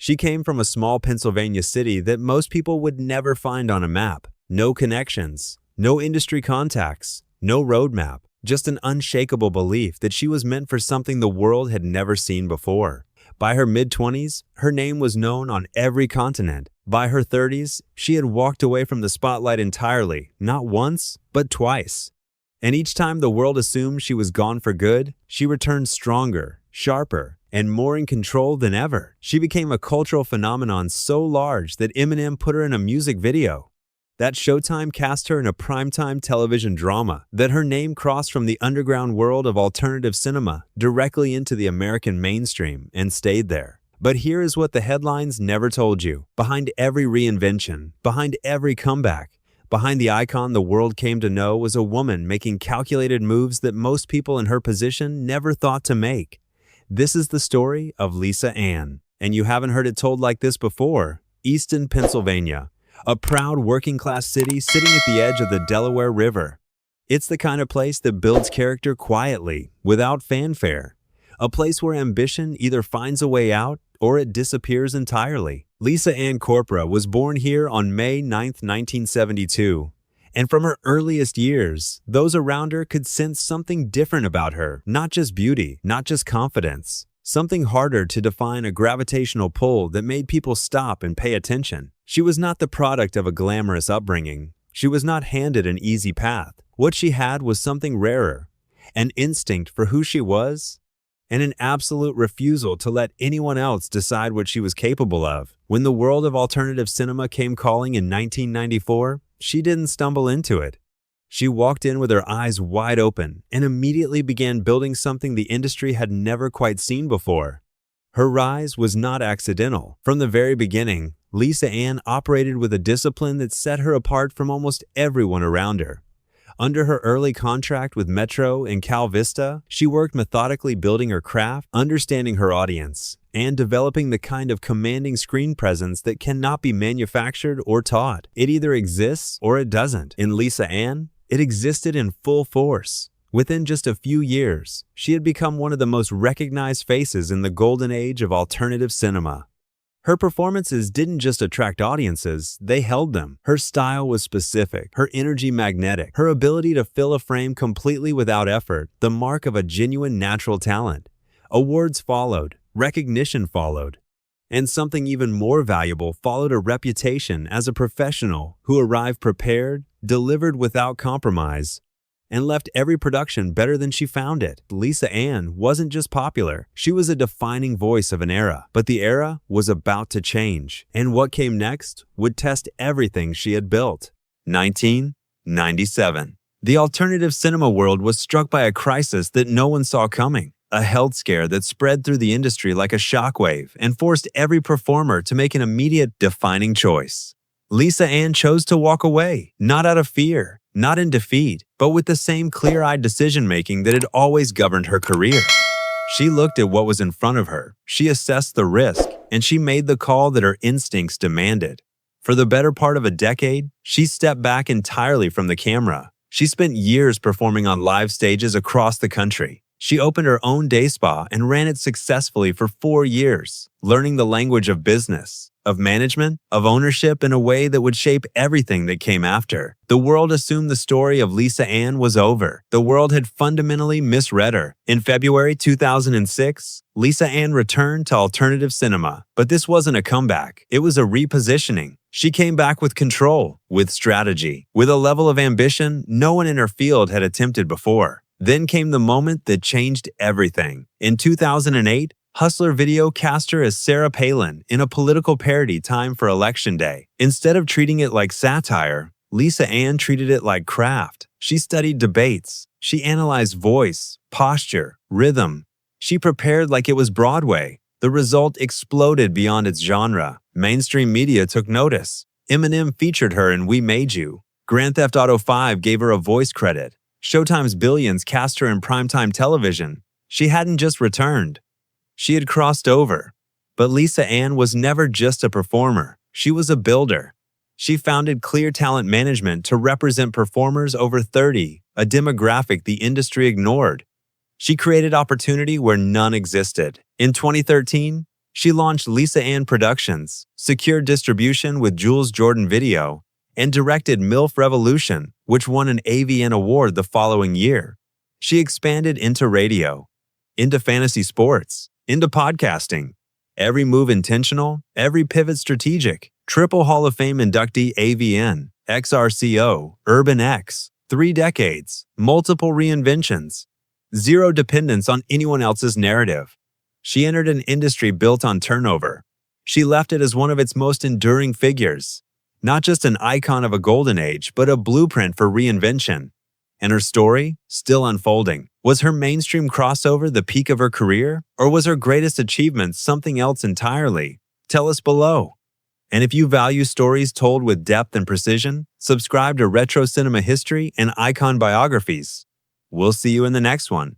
She came from a small Pennsylvania city that most people would never find on a map. No connections, no industry contacts, no roadmap, just an unshakable belief that she was meant for something the world had never seen before. By her mid-20s, her name was known on every continent. By her 30s, she had walked away from the spotlight entirely, not once, but twice. And each time the world assumed she was gone for good, she returned stronger, sharper, and more in control than ever. She became a cultural phenomenon so large that Eminem put her in a music video. That Showtime cast her in a primetime television drama. That her name crossed from the underground world of alternative cinema directly into the American mainstream and stayed there. But here is what the headlines never told you. Behind every reinvention, behind every comeback, behind the icon the world came to know was a woman making calculated moves that most people in her position never thought to make. This is the story of Lisa Ann, and you haven't heard it told like this before. Easton, Pennsylvania, a proud working-class city sitting at the edge of the Delaware River. It's the kind of place that builds character quietly, without fanfare. A place where ambition either finds a way out or it disappears entirely. Lisa Ann Corpora was born here on May 9, 1972. And from her earliest years, those around her could sense something different about her. Not just beauty, not just confidence. Something harder to define, a gravitational pull that made people stop and pay attention. She was not the product of a glamorous upbringing. She was not handed an easy path. What she had was something rarer. An instinct for who she was, and an absolute refusal to let anyone else decide what she was capable of. When the world of alternative cinema came calling in 1994, she didn't stumble into it. She walked in with her eyes wide open and immediately began building something the industry had never quite seen before. Her rise was not accidental. From the very beginning, Lisa Ann operated with a discipline that set her apart from almost everyone around her. Under her early contract with Metro and Cal Vista, she worked methodically building her craft, understanding her audience, and developing the kind of commanding screen presence that cannot be manufactured or taught. It either exists or it doesn't. In Lisa Ann, it existed in full force. Within just a few years, she had become one of the most recognized faces in the golden age of alternative cinema. Her performances didn't just attract audiences, they held them. Her style was specific, her energy magnetic, her ability to fill a frame completely without effort, the mark of a genuine natural talent. Awards followed, recognition followed, and something even more valuable followed: a reputation as a professional who arrived prepared, delivered without compromise, and left every production better than she found it. Lisa Ann wasn't just popular, she was a defining voice of an era. But the era was about to change, and what came next would test everything she had built. 1997. The alternative cinema world was struck by a crisis that no one saw coming. A health scare that spread through the industry like a shockwave and forced every performer to make an immediate, defining choice. Lisa Ann chose to walk away, not out of fear, not in defeat, but with the same clear-eyed decision-making that had always governed her career. She looked at what was in front of her, she assessed the risk, and she made the call that her instincts demanded. For the better part of a decade, she stepped back entirely from the camera. She spent years performing on live stages across the country. She opened her own day spa and ran it successfully for 4 years, learning the language of business, of management, of ownership in a way that would shape everything that came after. The world assumed the story of Lisa Ann was over. The world had fundamentally misread her. In February 2006, Lisa Ann returned to alternative cinema. But this wasn't a comeback. It was a repositioning. She came back with control, with strategy, with a level of ambition no one in her field had attempted before. Then came the moment that changed everything. In 2008, Hustler Video cast her as Sarah Palin in a political parody timed for Election Day. Instead of treating it like satire, Lisa Ann treated it like craft. She studied debates. She analyzed voice, posture, rhythm. She prepared like it was Broadway. The result exploded beyond its genre. Mainstream media took notice. Eminem featured her in We Made You. Grand Theft Auto 5 gave her a voice credit. Showtime's Billions cast her in primetime television. She hadn't just returned. She had crossed over. But Lisa Ann was never just a performer. She was a builder. She founded Clear Talent Management to represent performers over 30, a demographic the industry ignored. She created opportunity where none existed. In 2013, She launched Lisa Ann Productions, secured distribution with Jules Jordan Video, and directed MILF Revolution, which won an AVN award the following year. She expanded into radio, into fantasy sports, into podcasting. Every move intentional, every pivot strategic. Triple Hall of Fame inductee AVN, XRCO, Urban X, 3 decades, multiple reinventions. Zero dependence on anyone else's narrative. She entered an industry built on turnover. She left it as one of its most enduring figures. Not just an icon of a golden age, but a blueprint for reinvention. And her story, still unfolding. Was her mainstream crossover the peak of her career, or was her greatest achievement something else entirely? Tell us below. And if you value stories told with depth and precision, subscribe to Retro Cinema History and Icon Biographies. We'll see you in the next one.